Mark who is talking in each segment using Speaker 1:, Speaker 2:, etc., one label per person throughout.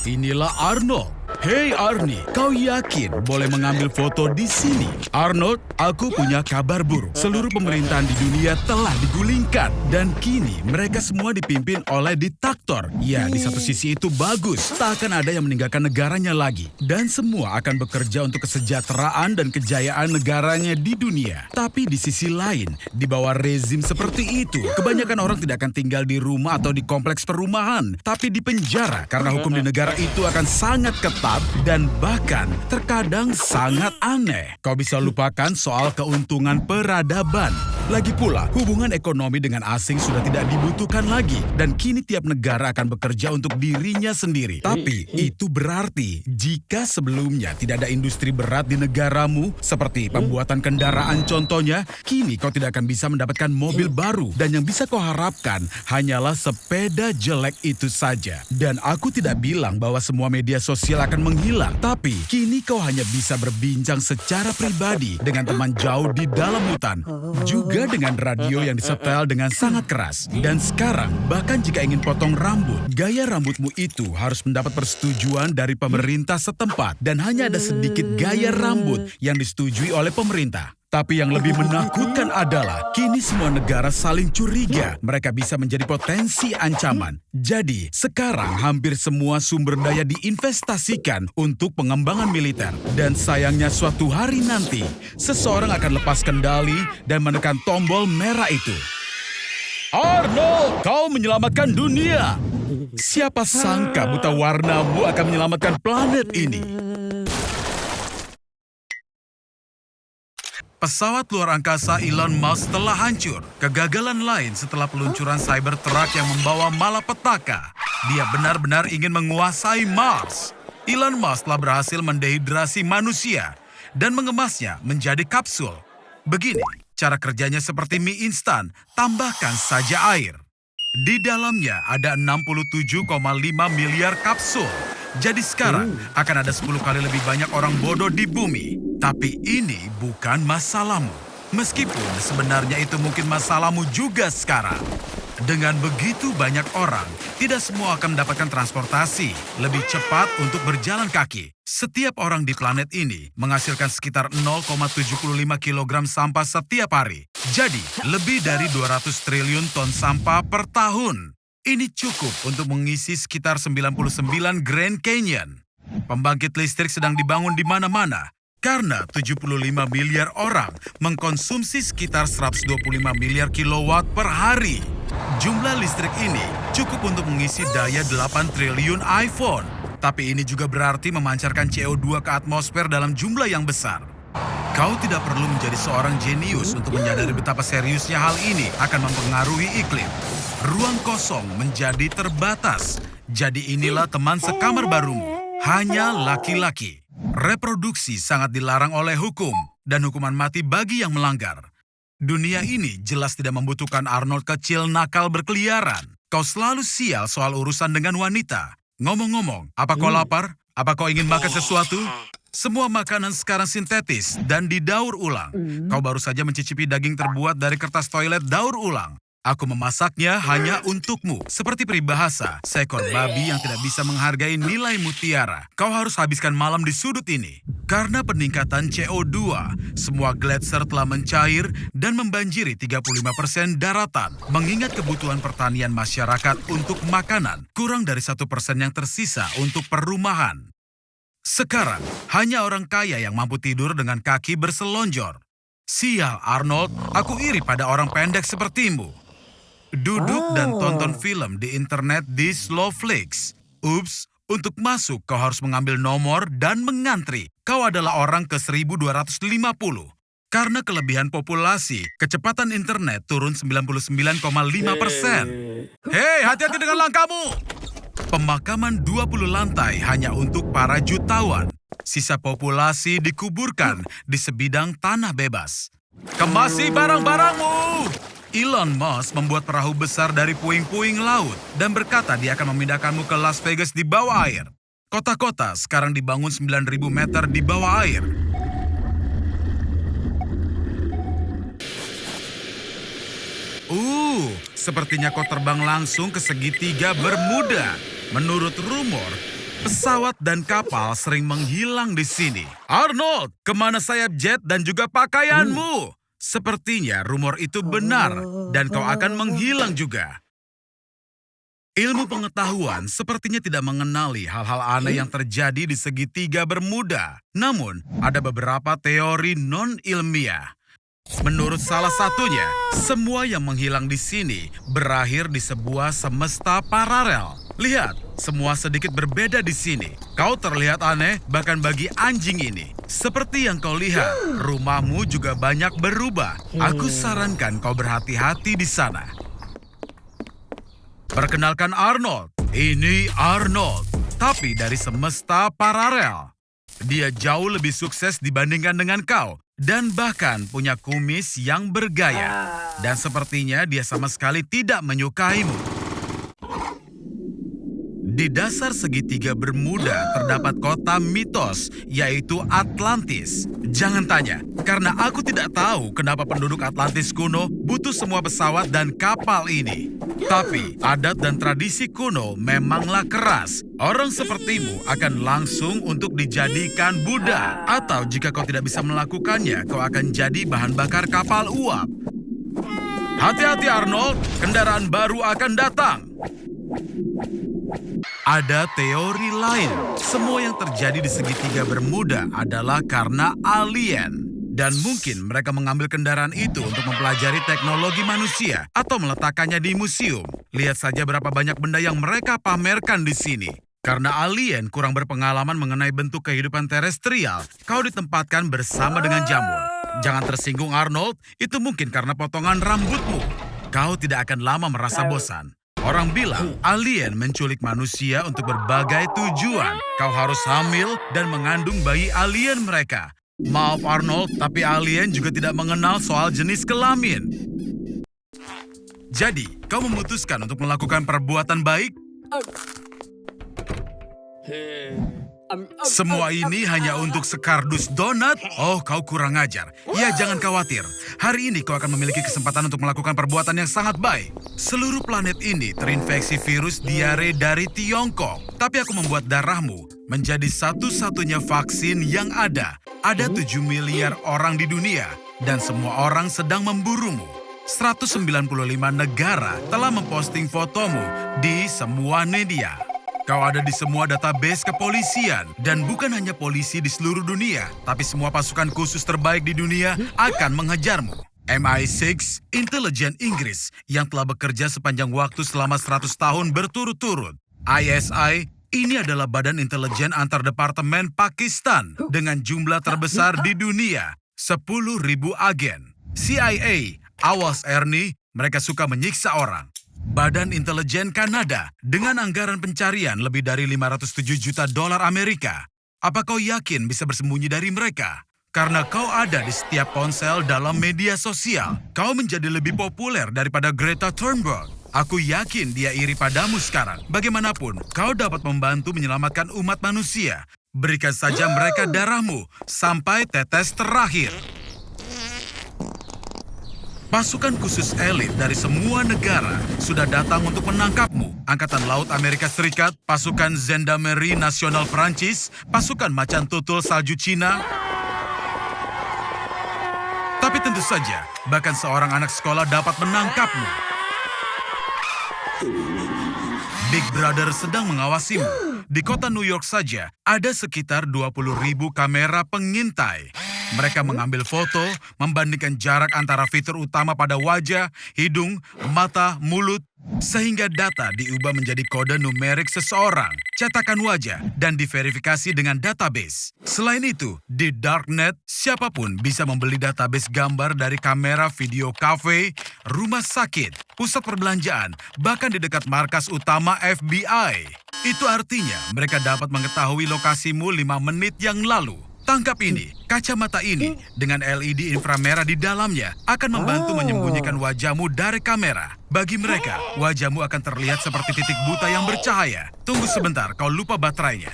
Speaker 1: inilah Arnold. Hei Arnie, kau yakin boleh mengambil foto di sini? Arnold, aku punya kabar buruk. Seluruh pemerintahan di dunia telah digulingkan. Dan kini mereka semua dipimpin oleh diktator. Ya, di satu sisi itu bagus. Tak akan ada yang meninggalkan negaranya lagi. Dan semua akan bekerja untuk kesejahteraan dan kejayaan negaranya di dunia. Tapi di sisi lain, di bawah rezim seperti itu, kebanyakan orang tidak akan tinggal di rumah atau di kompleks perumahan, tapi di penjara karena hukum di negara itu akan sangat ketat dan bahkan terkadang sangat aneh. Kau bisa lupakan soal keuntungan peradaban. Lagi pula, hubungan ekonomi dengan asing sudah tidak dibutuhkan lagi dan kini tiap negara akan bekerja untuk dirinya sendiri. Tapi itu berarti jika sebelumnya tidak ada industri berat di negaramu seperti pembuatan kendaraan contohnya, kini kau tidak akan bisa mendapatkan mobil baru dan yang bisa kau harapkan hanyalah sepeda jelek itu saja. Dan aku tidak bilang bahwa semua media sosial akan menghilang, tapi kini kau hanya bisa berbincang secara pribadi dengan teman jauh di dalam hutan, juga dengan radio yang disetel dengan sangat keras. Dan sekarang, bahkan jika ingin potong rambut, gaya rambutmu itu harus mendapat persetujuan dari pemerintah setempat dan hanya ada sedikit gaya rambut yang disetujui oleh pemerintah. Tapi yang lebih menakutkan adalah kini semua negara saling curiga. Mereka bisa menjadi potensi ancaman. Jadi, sekarang hampir semua sumber daya diinvestasikan untuk pengembangan militer. Dan sayangnya suatu hari nanti, seseorang akan lepas kendali dan menekan tombol merah itu. Arnold, kau menyelamatkan dunia. Siapa sangka buta warnamu akan menyelamatkan planet ini? Pesawat luar angkasa Elon Musk telah hancur. Kegagalan lain setelah peluncuran Cybertruck yang membawa malapetaka. Dia benar-benar ingin menguasai Mars. Elon Musk telah berhasil mendehidrasi manusia dan mengemasnya menjadi kapsul. Begini, cara kerjanya seperti mie instan, tambahkan saja air. Di dalamnya ada 67,5 miliar kapsul. Jadi sekarang akan ada 10 kali lebih banyak orang bodoh di bumi. Tapi ini bukan masalahmu. Meskipun sebenarnya itu mungkin masalahmu juga sekarang. Dengan begitu banyak orang, tidak semua akan mendapatkan transportasi lebih cepat untuk berjalan kaki. Setiap orang di planet ini menghasilkan sekitar 0,75 kilogram sampah setiap hari. Jadi, lebih dari 200 triliun ton sampah per tahun. Ini cukup untuk mengisi sekitar 99 Grand Canyon. Pembangkit listrik sedang dibangun di mana-mana. Karena 75 miliar orang mengkonsumsi sekitar 125 miliar kilowatt per hari. Jumlah listrik ini cukup untuk mengisi daya 8 triliun iPhone. Tapi ini juga berarti memancarkan CO2 ke atmosfer dalam jumlah yang besar. Kau tidak perlu menjadi seorang jenius untuk menyadari betapa seriusnya hal ini akan mempengaruhi iklim. Ruang kosong menjadi terbatas. Jadi inilah teman sekamar barumu. Hanya laki-laki. Reproduksi sangat dilarang oleh hukum dan hukuman mati bagi yang melanggar. Dunia ini jelas tidak membutuhkan Arnold kecil nakal berkeliaran. Kau selalu sial soal urusan dengan wanita. Ngomong-ngomong, apa kau lapar? Apa kau ingin makan sesuatu? Semua makanan sekarang sintetis dan didaur ulang. Kau baru saja mencicipi daging terbuat dari kertas toilet daur ulang. Aku memasaknya hanya untukmu. Seperti peribahasa, seekor babi yang tidak bisa menghargai nilai mutiara. Kau harus habiskan malam di sudut ini. Karena peningkatan CO2, semua gletser telah mencair dan membanjiri 35% daratan. Mengingat kebutuhan pertanian masyarakat untuk makanan, kurang dari 1% yang tersisa untuk perumahan. Sekarang, hanya orang kaya yang mampu tidur dengan kaki berselonjor. Sial, Arnold, aku iri pada orang pendek sepertimu. Duduk dan tonton film di internet di Slowflix. Ups, untuk masuk kau harus mengambil nomor dan mengantri. Kau adalah orang ke 1250. Karena kelebihan populasi, kecepatan internet turun 99,5%. Hei, hati-hati dengan langkahmu! Pemakaman 20 lantai hanya untuk para jutawan. Sisa populasi dikuburkan di sebidang tanah bebas. Kemasi barang-barangmu! Elon Musk membuat perahu besar dari puing-puing laut dan berkata dia akan memindahkanmu ke Las Vegas di bawah air. Kota-kota sekarang dibangun 9.000 meter di bawah air. Sepertinya kau terbang langsung ke segitiga Bermuda. Menurut rumor, Pesawat dan kapal sering menghilang di sini. Arnold, kemana sayap jet dan juga pakaianmu? Sepertinya rumor itu benar dan kau akan menghilang juga. Ilmu pengetahuan sepertinya tidak mengenali hal-hal aneh yang terjadi di segitiga Bermuda. Namun, ada beberapa teori non-ilmiah. Menurut salah satunya, semua yang menghilang di sini berakhir di sebuah semesta paralel. Lihat, semua sedikit berbeda di sini. Kau terlihat aneh bahkan bagi anjing ini. Seperti yang kau lihat, rumahmu juga banyak berubah. Aku sarankan kau berhati-hati di sana. Perkenalkan Arnold. Ini Arnold, tapi dari semesta paralel. Dia jauh lebih sukses dibandingkan dengan kau. Dan bahkan punya kumis yang bergaya. Dan sepertinya dia sama sekali tidak menyukaimu. Di dasar segitiga Bermuda terdapat kota mitos, yaitu Atlantis. Jangan tanya, karena aku tidak tahu kenapa penduduk Atlantis kuno butuh semua pesawat dan kapal ini. Tapi, adat dan tradisi kuno memanglah keras. Orang sepertimu akan langsung untuk dijadikan budak. Atau jika kau tidak bisa melakukannya, kau akan jadi bahan bakar kapal uap. Hati-hati Arnold, kendaraan baru akan datang. Ada teori lain. Semua yang terjadi di segitiga Bermuda adalah karena alien. Dan mungkin mereka mengambil kendaraan itu untuk mempelajari teknologi manusia atau meletakkannya di museum. Lihat saja berapa banyak benda yang mereka pamerkan di sini. Karena alien kurang berpengalaman mengenai bentuk kehidupan terestrial, kau ditempatkan bersama dengan jamur. Jangan tersinggung Arnold, itu mungkin karena potongan rambutmu. Kau tidak akan lama merasa bosan. Orang bilang alien menculik manusia untuk berbagai tujuan. Kau harus hamil dan mengandung bayi alien mereka. Maaf Arnold, tapi alien juga tidak mengenal soal jenis kelamin. Jadi, kau memutuskan untuk melakukan perbuatan baik? Semua ini hanya untuk sekardus donat? Oh, kau kurang ajar. Ya, jangan khawatir. Hari ini kau akan memiliki kesempatan untuk melakukan perbuatan yang sangat baik. Seluruh planet ini terinfeksi virus diare dari Tiongkok. Tapi aku membuat darahmu menjadi satu-satunya vaksin yang ada. Ada 7 miliar orang di dunia, dan semua orang sedang memburumu. 195 negara telah memposting fotomu di semua media. Kau ada di semua database kepolisian. Dan bukan hanya polisi di seluruh dunia, tapi semua pasukan khusus terbaik di dunia akan mengejarmu. MI6, intelijen Inggris yang telah bekerja sepanjang waktu selama 100 tahun berturut-turut. ISI, ini adalah badan intelijen antar departemen Pakistan dengan jumlah terbesar di dunia, 10.000 agen. CIA, awas Ernie, mereka suka menyiksa orang. Badan Intelijen Kanada dengan anggaran pencarian lebih dari 507 juta dolar Amerika. Apa kau yakin bisa bersembunyi dari mereka? Karena kau ada di setiap ponsel dalam media sosial. Kau menjadi lebih populer daripada Greta Thunberg. Aku yakin dia iri padamu sekarang. Bagaimanapun, kau dapat membantu menyelamatkan umat manusia. Berikan saja mereka darahmu sampai tetes terakhir. Pasukan khusus elit dari semua negara sudah datang untuk menangkapmu. Angkatan Laut Amerika Serikat, pasukan Gendarmerie Nasional Perancis, pasukan macan tutul salju Cina. Tapi tentu saja, bahkan seorang anak sekolah dapat menangkapmu. Big Brother sedang mengawasimu. Di kota New York saja, ada sekitar 20.000 kamera pengintai. Mereka mengambil foto, membandingkan jarak antara fitur utama pada wajah, hidung, mata, mulut, sehingga data diubah menjadi kode numerik seseorang, cetakan wajah, dan diverifikasi dengan database. Selain itu, di Darknet, siapapun bisa membeli database gambar dari kamera video kafe, rumah sakit, pusat perbelanjaan, bahkan di dekat markas utama FBI. Itu artinya mereka dapat mengetahui lokasimu 5 menit yang lalu. Tangkap ini, kacamata ini dengan LED inframerah di dalamnya akan membantu menyembunyikan wajahmu dari kamera. Bagi mereka, wajahmu akan terlihat seperti titik buta yang bercahaya. Tunggu sebentar, kau lupa baterainya.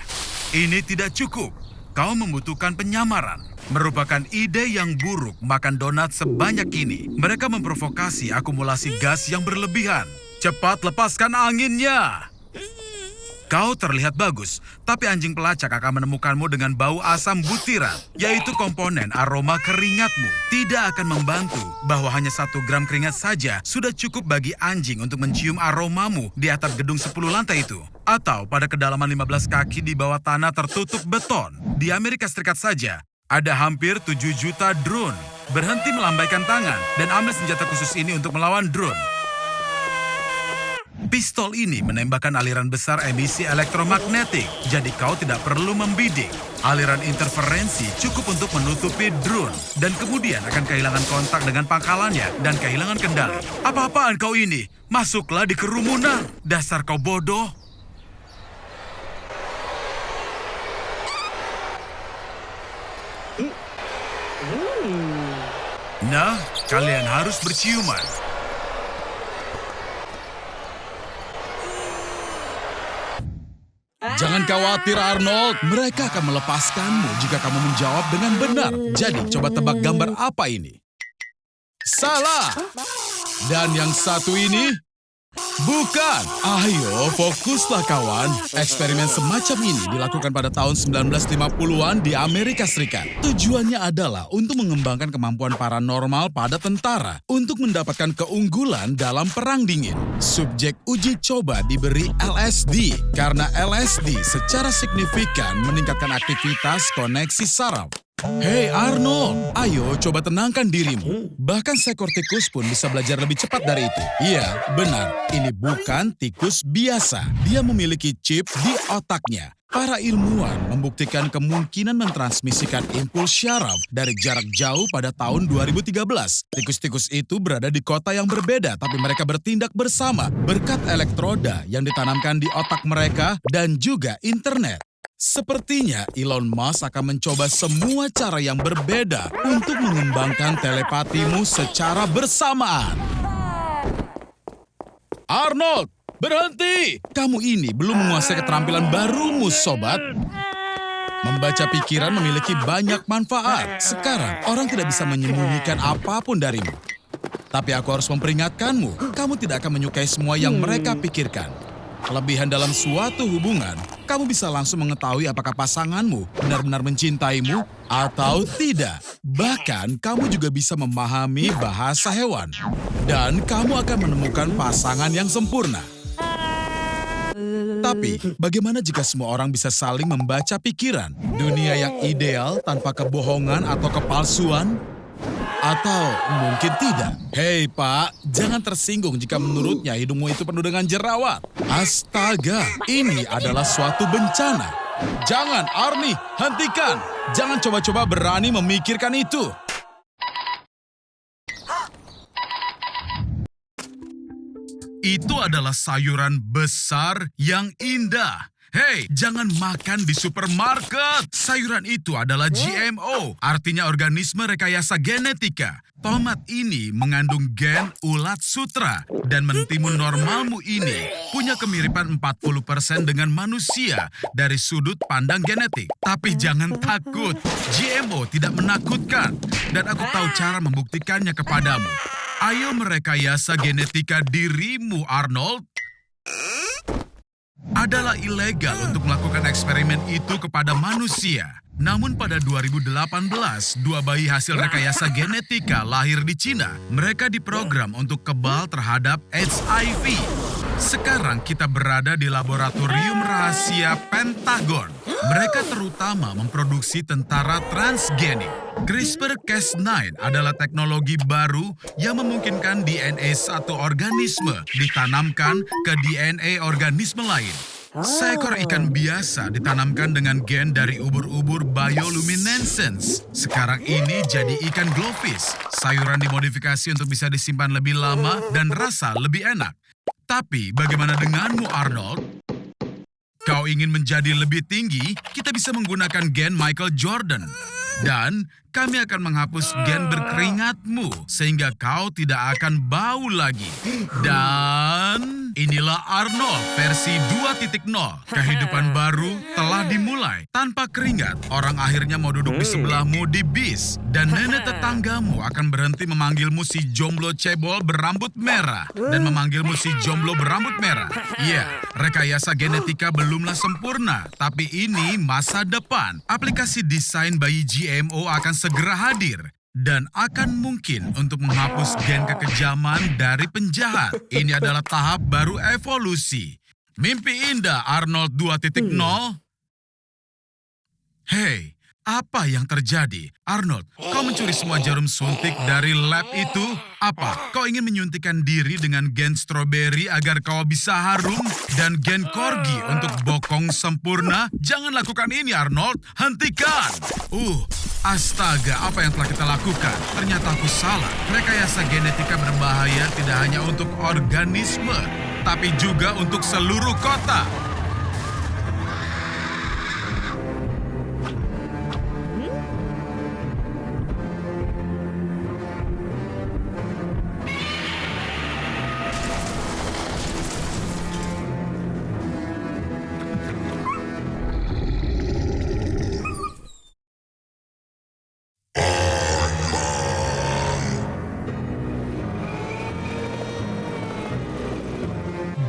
Speaker 1: Ini tidak cukup. Kau membutuhkan penyamaran. Merupakan ide yang buruk makan donat sebanyak ini. Mereka memprovokasi akumulasi gas yang berlebihan. Cepat lepaskan anginnya. Kau terlihat bagus, tapi anjing pelacak akan menemukanmu dengan bau asam butiran, yaitu komponen aroma keringatmu. Tidak akan membantu bahwa hanya 1 gram keringat saja sudah cukup bagi anjing untuk mencium aromamu di atap gedung 10 lantai itu. Atau pada kedalaman 15 kaki di bawah tanah tertutup beton. Di Amerika Serikat saja, ada hampir 7 juta drone. Berhenti melambaikan tangan dan ambil senjata khusus ini untuk melawan drone. Pistol ini menembakkan aliran besar emisi elektromagnetik, jadi kau tidak perlu membidik. Aliran interferensi cukup untuk menutupi drone, dan kemudian akan kehilangan kontak dengan pangkalannya dan kehilangan kendali. Apa-apaan kau ini? Masuklah di kerumunan. Dasar kau bodoh. Nah, kalian harus berciuman. Jangan khawatir, Arnold. Mereka akan melepaskanmu jika kamu menjawab dengan benar. Jadi, coba tebak gambar apa ini? Salah. Dan yang satu ini? Bukan. Ayo, fokuslah kawan. Eksperimen semacam ini dilakukan pada tahun 1950-an di Amerika Serikat. Tujuannya adalah untuk mengembangkan kemampuan paranormal pada tentara untuk mendapatkan keunggulan dalam perang dingin. Subjek uji coba diberi LSD karena LSD secara signifikan meningkatkan aktivitas koneksi saraf. Hei Arnold, ayo coba tenangkan dirimu. Bahkan seekor tikus pun bisa belajar lebih cepat dari itu. Iya, benar. Ini bukan tikus biasa. Dia memiliki chip di otaknya. Para ilmuwan membuktikan kemungkinan mentransmisikan impuls syaraf dari jarak jauh pada tahun 2013. Tikus-tikus itu berada di kota yang berbeda, tapi mereka bertindak bersama berkat elektroda yang ditanamkan di otak mereka dan juga internet. Sepertinya Elon Musk akan mencoba semua cara yang berbeda untuk mengembangkan telepatimu secara bersamaan. Arnold, berhenti! Kamu ini belum menguasai keterampilan barumu, sobat. Membaca pikiran memiliki banyak manfaat. Sekarang, orang tidak bisa menyembunyikan apapun darimu. Tapi aku harus memperingatkanmu, kamu tidak akan menyukai semua yang mereka pikirkan. Kelebihan dalam suatu hubungan, kamu bisa langsung mengetahui apakah pasanganmu benar-benar mencintaimu atau tidak. Bahkan, kamu juga bisa memahami bahasa hewan. Dan kamu akan menemukan pasangan yang sempurna. Tapi, bagaimana jika semua orang bisa saling membaca pikiran? Dunia yang ideal tanpa kebohongan atau kepalsuan? Atau mungkin tidak. Hei Pak, jangan tersinggung jika menurutnya hidungmu itu penuh dengan jerawat. Astaga, ini adalah suatu bencana. Jangan, Arnie, hentikan. Jangan coba-coba berani memikirkan itu. Itu adalah sayuran besar yang indah. Hei, jangan makan di supermarket. Sayuran itu adalah GMO, artinya organisme rekayasa genetika. Tomat ini mengandung gen ulat sutra dan mentimun normalmu ini punya kemiripan 40% dengan manusia dari sudut pandang genetik. Tapi jangan takut, GMO tidak menakutkan dan aku tahu cara membuktikannya kepadamu. Ayo merekayasa genetika dirimu, Arnold. Adalah ilegal untuk melakukan eksperimen itu kepada manusia. Namun pada 2018, 2 bayi hasil rekayasa genetika lahir di Cina. Mereka diprogram untuk kebal terhadap HIV. Sekarang kita berada di laboratorium rahasia Pentagon. Mereka terutama memproduksi tentara transgenik. CRISPR-Cas9 adalah teknologi baru yang memungkinkan DNA satu organisme ditanamkan ke DNA organisme lain. Seekor ikan biasa ditanamkan dengan gen dari ubur-ubur bioluminescence. Sekarang ini jadi ikan glowfish. Sayuran dimodifikasi untuk bisa disimpan lebih lama dan rasa lebih enak. Tapi bagaimana denganmu, Arnold? Kau ingin menjadi lebih tinggi, kita bisa menggunakan gen Michael Jordan. Dan kami akan menghapus gen berkeringatmu, sehingga kau tidak akan bau lagi. Dan inilah Arnold versi 2.0. Kehidupan baru telah dimulai. mulai. Tanpa keringat, orang akhirnya mau duduk di sebelahmu di bis. Dan nenek tetanggamu akan berhenti memanggilmu si jomblo cebol berambut merah. Dan memanggilmu si jomblo berambut merah. Iya, rekayasa genetika belumlah sempurna. Tapi ini masa depan. Aplikasi desain bayi GMO akan segera hadir. Dan akan mungkin untuk menghapus gen kekejaman dari penjahat. Ini adalah tahap baru evolusi. Mimpi indah Arnold 2.0. Hei, apa yang terjadi? Arnold, kau mencuri semua jarum suntik dari lab itu? Apa? Kau ingin menyuntikkan diri dengan gen stroberi agar kau bisa harum? Dan gen corgi untuk bokong sempurna? Jangan lakukan ini, Arnold. Hentikan! Astaga, apa yang telah kita lakukan? Ternyata aku salah. Rekayasa genetika berbahaya tidak hanya untuk organisme, tapi juga untuk seluruh kota.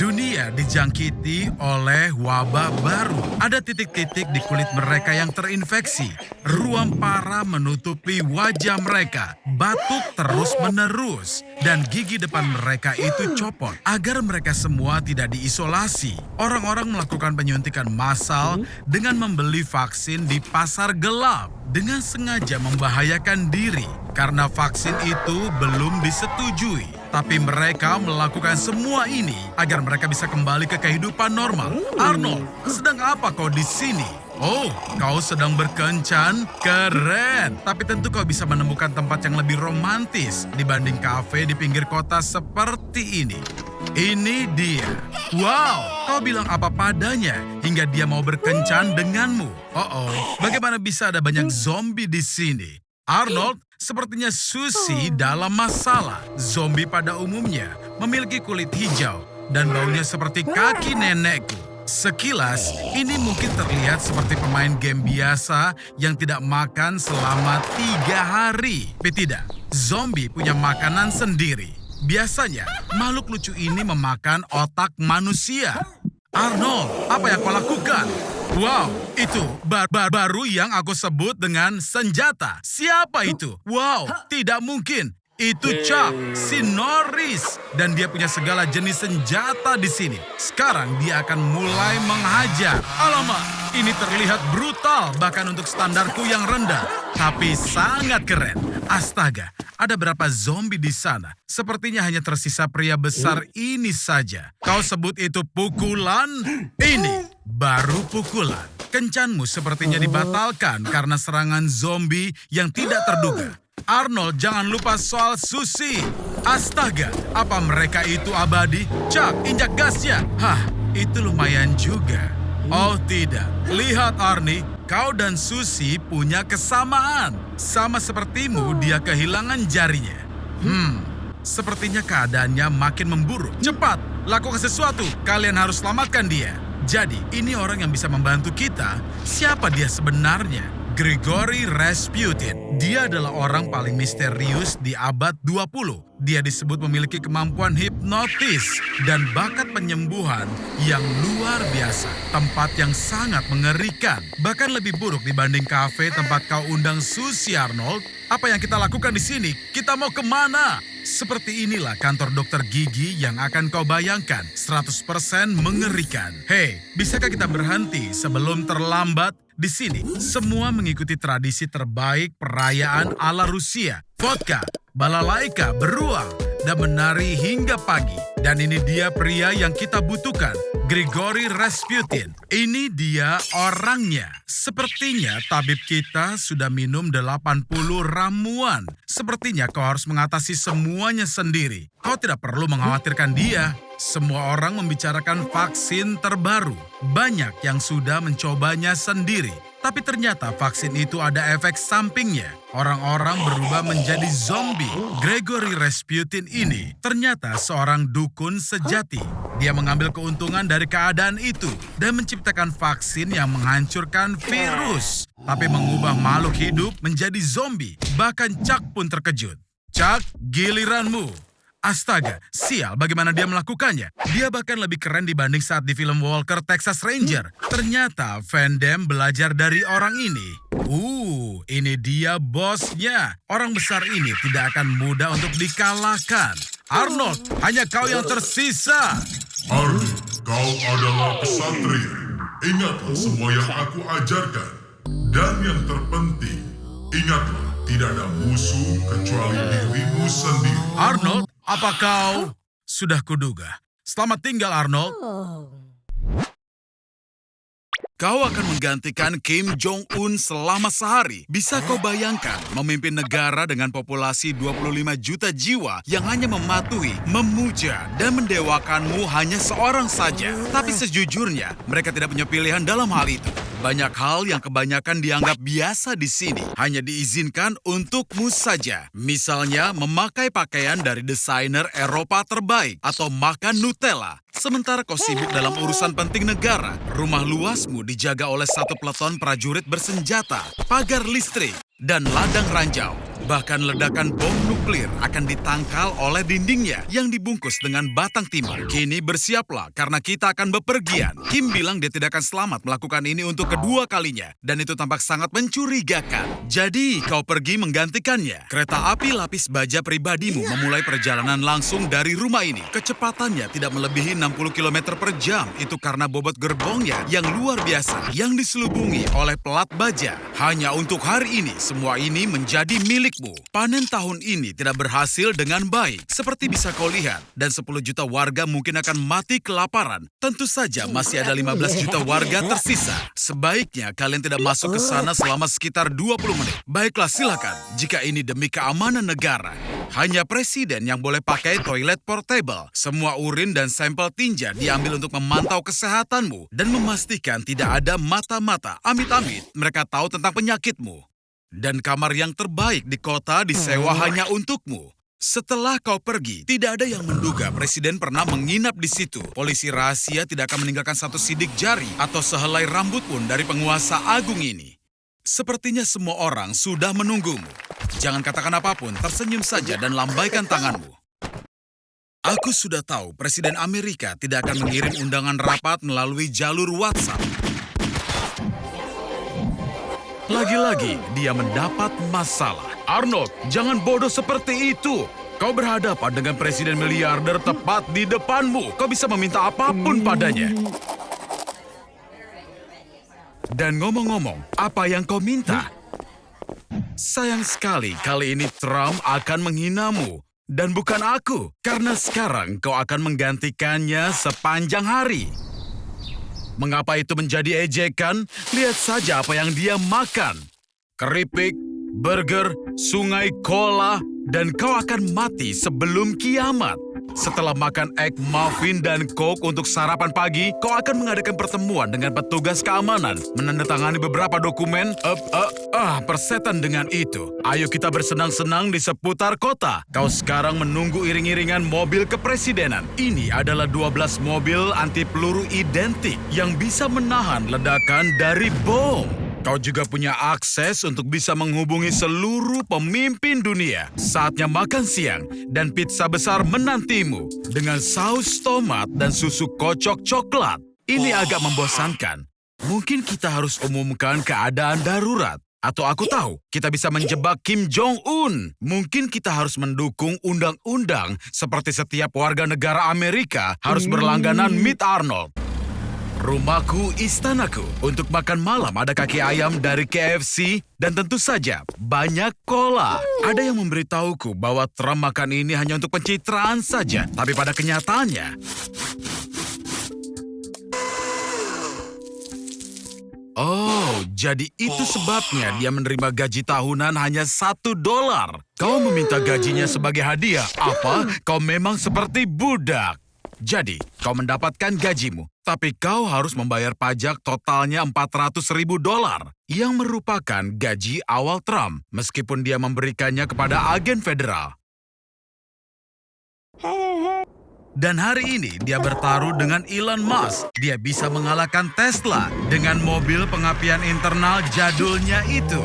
Speaker 1: Dunia dijangkiti oleh wabah baru. Ada titik-titik di kulit mereka yang terinfeksi. Ruam parah menutupi wajah mereka. Batuk terus-menerus. Dan gigi depan mereka itu copot. Agar mereka semua tidak diisolasi. Orang-orang melakukan penyuntikan massal dengan membeli vaksin di pasar gelap. Dengan sengaja membahayakan diri. Karena vaksin itu belum disetujui. Tapi mereka melakukan semua ini agar mereka bisa kembali ke kehidupan normal. Arnold, sedang apa kau di sini? Oh, kau sedang berkencan? Keren. Tapi tentu kau bisa menemukan tempat yang lebih romantis dibanding kafe di pinggir kota seperti ini. Ini dia. Wow, kau bilang apa padanya hingga dia mau berkencan denganmu. Bagaimana bisa ada banyak zombie di sini? Arnold, sepertinya Susie dalam masalah. Zombie pada umumnya memiliki kulit hijau dan baunya seperti kaki nenekku. Sekilas, ini mungkin terlihat seperti pemain game biasa yang tidak makan selama 3 hari. Tapi tidak, zombie punya makanan sendiri. Biasanya, makhluk lucu ini memakan otak manusia. Arnold, apa yang kau lakukan? Wow, itu baru yang aku sebut dengan senjata. Siapa itu? Wow, tidak mungkin. Itu Chuck, si Norris. Dan dia punya segala jenis senjata di sini. Sekarang dia akan mulai menghajar. Alamak, ini terlihat brutal bahkan untuk standarku yang rendah. Tapi sangat keren. Astaga, ada berapa zombie di sana? Sepertinya hanya tersisa pria besar ini saja. Kau sebut itu pukulan? Ini baru pukulan. Kencanmu sepertinya dibatalkan karena serangan zombie yang tidak terduga. Arnold, jangan lupa soal Susie. Astaga, apa mereka itu abadi? Chuck, injak gasnya. Itu lumayan juga. Oh tidak, lihat Arnie, kau dan Susie punya kesamaan. Sama sepertimu, dia kehilangan jarinya. Sepertinya keadaannya makin memburuk. Cepat, lakukan sesuatu. Kalian harus selamatkan dia. Jadi, ini orang yang bisa membantu kita. Siapa dia sebenarnya? Grigory Rasputin. Dia adalah orang paling misterius di abad 20. Dia disebut memiliki kemampuan hipnotis dan bakat penyembuhan yang luar biasa. Tempat yang sangat mengerikan. Bahkan lebih buruk dibanding kafe tempat kau undang Susie, Arnold. Apa yang kita lakukan di sini? Kita mau kemana? Seperti inilah kantor dokter gigi yang akan kau bayangkan. 100% mengerikan. Hei, bisakah kita berhenti sebelum terlambat? Di sini, semua mengikuti tradisi terbaik perayaan ala Rusia. Vodka, balalaika, beruang, dan menari hingga pagi. Dan ini dia pria yang kita butuhkan, Grigory Rasputin. Ini dia orangnya. Sepertinya tabib kita sudah minum 80 ramuan. Sepertinya kau harus mengatasi semuanya sendiri. Kau tidak perlu mengkhawatirkan dia. Semua orang membicarakan vaksin terbaru. Banyak yang sudah mencobanya sendiri. Tapi ternyata vaksin itu ada efek sampingnya. Orang-orang berubah menjadi zombie. Gregory Rasputin ini ternyata seorang dukun sejati. Dia mengambil keuntungan dari keadaan itu dan menciptakan vaksin yang menghancurkan virus. Tapi mengubah makhluk hidup menjadi zombie. Bahkan Chuck pun terkejut. Chuck, giliranmu. Astaga, sial bagaimana dia melakukannya. Dia bahkan lebih keren dibanding saat di film Walker Texas Ranger. Ternyata Van Damme belajar dari orang ini. Ini dia bosnya. Orang besar ini tidak akan mudah untuk dikalahkan. Arnold, hanya kau yang tersisa.
Speaker 2: Arnold, kau adalah kesatria. Ingatlah semua yang aku ajarkan. Dan yang terpenting, ingatlah tidak ada musuh kecuali dirimu sendiri.
Speaker 1: Arnold, apa kau? Sudah kuduga. Selamat tinggal, Arnold. Kau akan menggantikan Kim Jong-un selama sehari. Bisa kau bayangkan memimpin negara dengan populasi 25 juta jiwa yang hanya mematuhi, memuja, dan mendewakanmu hanya seorang saja. Tapi sejujurnya, mereka tidak punya pilihan dalam hal itu. Banyak hal yang kebanyakan dianggap biasa di sini hanya diizinkan untukmu saja. Misalnya memakai pakaian dari desainer Eropa terbaik atau makan Nutella. Sementara kau sibuk dalam urusan penting negara, rumah luasmu dijaga oleh satu peleton prajurit bersenjata, pagar listrik, dan ladang ranjau. Bahkan ledakan bom nuklir akan ditangkal oleh dindingnya yang dibungkus dengan batang timah. Kini bersiaplah karena kita akan bepergian. Kim bilang dia tidak akan selamat melakukan ini untuk kedua kalinya. Dan itu tampak sangat mencurigakan. Jadi kau pergi menggantikannya. Kereta api lapis baja pribadimu memulai perjalanan langsung dari rumah ini. Kecepatannya tidak melebihi 60 km per jam. Itu karena bobot gerbongnya yang luar biasa yang diselubungi oleh pelat baja. Hanya untuk hari ini, semua ini menjadi milik. Panen tahun ini tidak berhasil dengan baik, seperti bisa kau lihat, dan 10 juta warga mungkin akan mati kelaparan. Tentu saja masih ada 15 juta warga tersisa. Sebaiknya kalian tidak masuk ke sana selama sekitar 20 menit. Baiklah, silakan, jika ini demi keamanan negara. Hanya presiden yang boleh pakai toilet portable. Semua urin dan sampel tinja diambil untuk memantau kesehatanmu dan memastikan tidak ada mata-mata. Amit-amit, mereka tahu tentang penyakitmu. Dan kamar yang terbaik di kota disewa hanya untukmu. Setelah kau pergi, tidak ada yang menduga presiden pernah menginap di situ. Polisi rahasia tidak akan meninggalkan satu sidik jari atau sehelai rambut pun dari penguasa agung ini. Sepertinya semua orang sudah menunggumu. Jangan katakan apapun, tersenyum saja dan lambaikan tanganmu. Aku sudah tahu Presiden Amerika tidak akan mengirim undangan rapat melalui jalur WhatsApp. Lagi-lagi, dia mendapat masalah. Arnold, jangan bodoh seperti itu. Kau berhadapan dengan presiden miliarder tepat di depanmu. Kau bisa meminta apapun padanya. Dan ngomong-ngomong, apa yang kau minta? Sayang sekali, kali ini Trump akan menghinamu. Dan bukan aku, karena sekarang kau akan menggantikannya sepanjang hari. Mengapa itu menjadi ejekan? Lihat saja apa yang dia makan. Keripik, burger, sungai cola, dan kau akan mati sebelum kiamat. Setelah makan egg muffin dan coke untuk sarapan pagi, kau akan mengadakan pertemuan dengan petugas keamanan, menandatangani beberapa dokumen. Persetan dengan itu. Ayo kita bersenang-senang di seputar kota. Kau sekarang menunggu iring-iringan mobil kepresidenan. Ini adalah 12 mobil anti peluru identik yang bisa menahan ledakan dari bom. Kau juga punya akses untuk bisa menghubungi seluruh pemimpin dunia. Saatnya makan siang dan pizza besar menantimu dengan saus tomat dan susu kocok coklat. Ini agak membosankan. Mungkin kita harus umumkan keadaan darurat. Atau aku tahu, kita bisa menjebak Kim Jong-un. Mungkin kita harus mendukung undang-undang seperti setiap warga negara Amerika harus berlangganan Meet Arnold. Rumahku, istanaku. Untuk makan malam ada kaki ayam dari KFC dan tentu saja banyak cola. Ada yang memberitahuku bahwa Trump makan ini hanya untuk pencitraan saja. Tapi pada kenyataannya... Oh, jadi itu sebabnya dia menerima gaji tahunan hanya $1. Kau meminta gajinya sebagai hadiah. Apa? Kau memang seperti budak. Jadi, kau mendapatkan gajimu, tapi kau harus membayar pajak totalnya $400.000 yang merupakan gaji awal Trump, meskipun dia memberikannya kepada agen federal. Dan hari ini dia bertaruh dengan Elon Musk. Dia bisa mengalahkan Tesla dengan mobil pengapian internal jadulnya itu.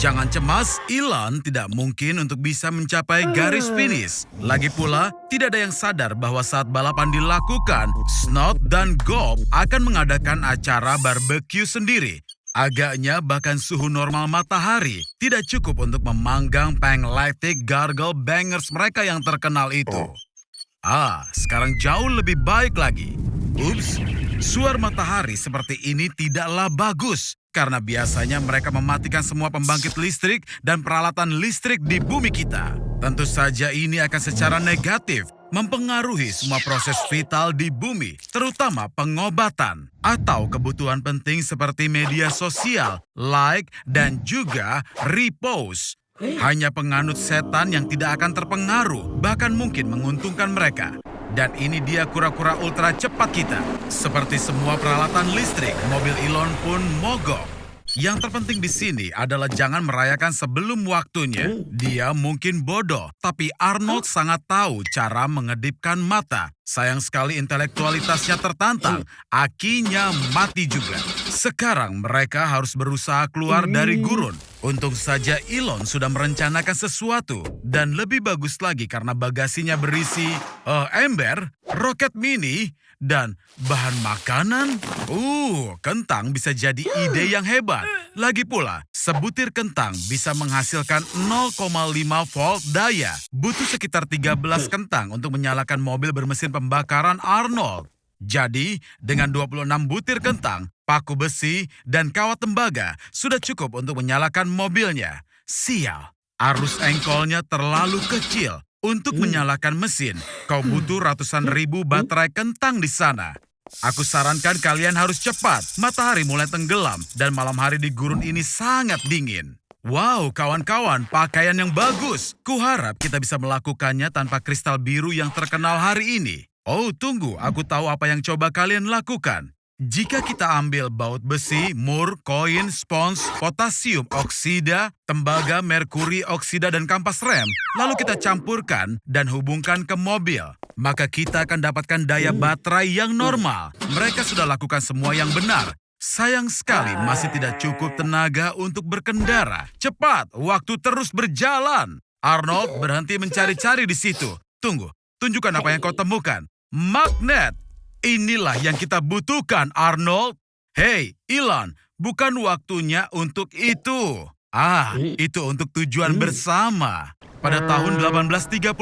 Speaker 1: Jangan cemas, Elon tidak mungkin untuk bisa mencapai garis finish. Lagi pula, tidak ada yang sadar bahwa saat balapan dilakukan, Snot dan Gob akan mengadakan acara barbecue sendiri. Agaknya bahkan suhu normal matahari tidak cukup untuk memanggang Panglytic Gargle Bangers mereka yang terkenal itu. Sekarang jauh lebih baik lagi. Ups, suar matahari seperti ini tidaklah bagus. Karena biasanya mereka mematikan semua pembangkit listrik dan peralatan listrik di bumi kita. Tentu saja ini akan secara negatif mempengaruhi semua proses vital di bumi, terutama pengobatan atau kebutuhan penting seperti media sosial, like, dan juga repost. Hanya penganut setan yang tidak akan terpengaruh, bahkan mungkin menguntungkan mereka. Dan ini dia kura-kura ultra cepat kita. Seperti semua peralatan listrik, mobil Elon pun mogok. Yang terpenting di sini adalah jangan merayakan sebelum waktunya. Dia mungkin bodoh, tapi Arnold sangat tahu cara mengedipkan mata. Sayang sekali intelektualitasnya tertantang, akinya mati juga. Sekarang mereka harus berusaha keluar dari gurun. Untung saja Elon sudah merencanakan sesuatu. Dan lebih bagus lagi karena bagasinya berisi ember, roket mini, dan bahan makanan. Kentang bisa jadi ide yang hebat. Lagi pula, sebutir kentang bisa menghasilkan 0,5 volt daya. Butuh sekitar 13 kentang untuk menyalakan mobil bermesin pembakaran Arnold. Jadi, dengan 26 butir kentang, paku besi, dan kawat tembaga sudah cukup untuk menyalakan mobilnya. Sial, arus engkolnya terlalu kecil. Untuk menyalakan mesin, kau butuh ratusan ribu baterai kentang di sana. Aku sarankan kalian harus cepat. Matahari mulai tenggelam dan malam hari di gurun ini sangat dingin. Wow, kawan-kawan, pakaian yang bagus. Kuharap kita bisa melakukannya tanpa kristal biru yang terkenal hari ini. Tunggu, aku tahu apa yang coba kalian lakukan. Jika kita ambil baut besi, mur, koin, spons, potasium oksida, tembaga, merkuri oksida, dan kampas rem, lalu kita campurkan dan hubungkan ke mobil, maka kita akan dapatkan daya baterai yang normal. Mereka sudah lakukan semua yang benar. Sayang sekali masih tidak cukup tenaga untuk berkendara. Cepat, waktu terus berjalan. Arnold berhenti mencari-cari di situ. Tunggu, tunjukkan apa yang kau temukan. Magnet. Inilah yang kita butuhkan, Arnold. Hei, Elon, bukan waktunya untuk itu. Itu untuk tujuan bersama. Pada tahun 1831,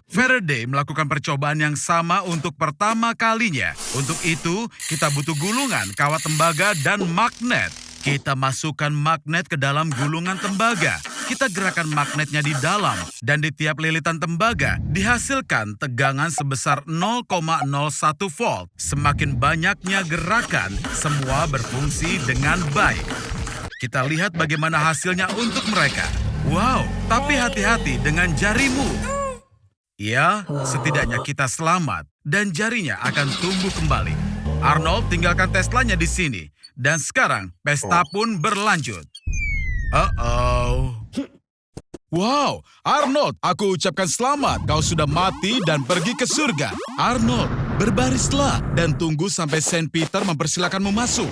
Speaker 1: Faraday melakukan percobaan yang sama untuk pertama kalinya. Untuk itu, kita butuh gulungan, kawat tembaga, dan magnet. Kita masukkan magnet ke dalam gulungan tembaga. Kita gerakan magnetnya di dalam, dan di tiap lilitan tembaga dihasilkan tegangan sebesar 0,01 volt. Semakin banyaknya gerakan, semua berfungsi dengan baik. Kita lihat bagaimana hasilnya untuk mereka. Wow, tapi hati-hati dengan jarimu. Ya, setidaknya kita selamat, dan jarinya akan tumbuh kembali. Arnold tinggalkan Teslanya di sini, dan sekarang pesta pun berlanjut. Wow, Arnold, aku ucapkan selamat. Kau sudah mati dan pergi ke surga. Arnold, berbarislah dan tunggu sampai Saint Peter mempersilakanmu masuk.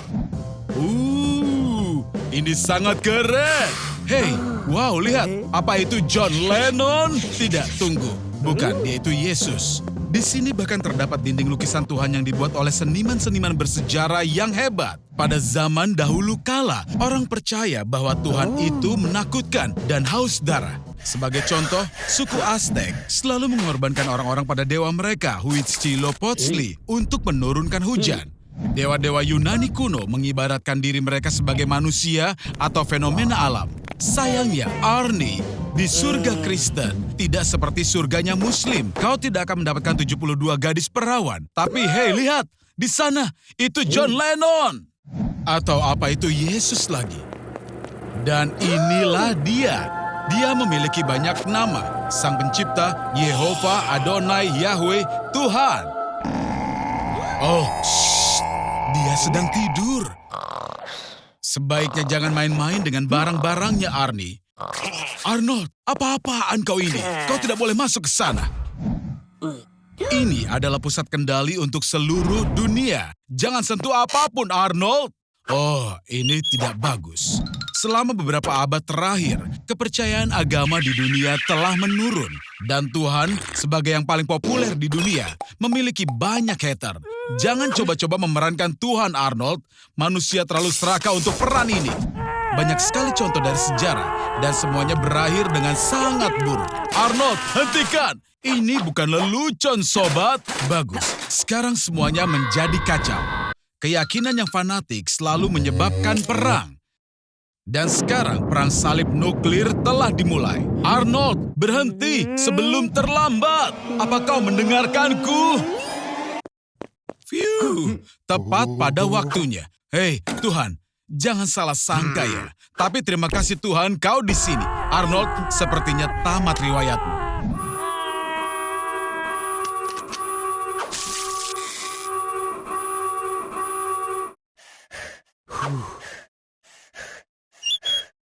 Speaker 1: Ini sangat keren. Hei, wow, lihat. Apa itu John Lennon? Tidak, tunggu. Bukan, dia itu Yesus. Di sini bahkan terdapat dinding lukisan Tuhan yang dibuat oleh seniman-seniman bersejarah yang hebat. Pada zaman dahulu kala, orang percaya bahwa Tuhan itu menakutkan dan haus darah. Sebagai contoh, suku Aztec selalu mengorbankan orang-orang pada dewa mereka, Huitzilopochtli, untuk menurunkan hujan. Dewa-dewa Yunani kuno mengibaratkan diri mereka sebagai manusia atau fenomena alam. Sayangnya, Arnie, di surga Kristen tidak seperti surganya Muslim. Kau tidak akan mendapatkan 72 gadis perawan. Tapi hei, lihat, di sana itu John Lennon. Atau apa itu Yesus lagi. Dan inilah dia. Dia memiliki banyak nama. Sang Pencipta, Yehova, Adonai, Yahweh, Tuhan. Oh, dia sedang tidur. Sebaiknya jangan main-main dengan barang-barangnya, Arnie. Arnold, apa-apaan kau ini? Kau tidak boleh masuk ke sana. Ini adalah pusat kendali untuk seluruh dunia. Jangan sentuh apapun, Arnold. Oh, ini tidak bagus. Selama beberapa abad terakhir, kepercayaan agama di dunia telah menurun. Dan Tuhan, sebagai yang paling populer di dunia, memiliki banyak hater. Jangan coba-coba memerankan Tuhan, Arnold. Manusia terlalu serakah untuk peran ini. Banyak sekali contoh dari sejarah, dan semuanya berakhir dengan sangat buruk. Arnold, hentikan! Ini bukan lelucon, sobat. Bagus, sekarang semuanya menjadi kacau. Keyakinan yang fanatik selalu menyebabkan perang. Dan sekarang perang salib nuklir telah dimulai. Arnold, berhenti sebelum terlambat. Apa kau mendengarkanku? Phew, tepat pada waktunya. Hei, Tuhan, jangan salah sangka ya. Tapi terima kasih Tuhan kau di sini. Arnold, sepertinya tamat riwayatmu.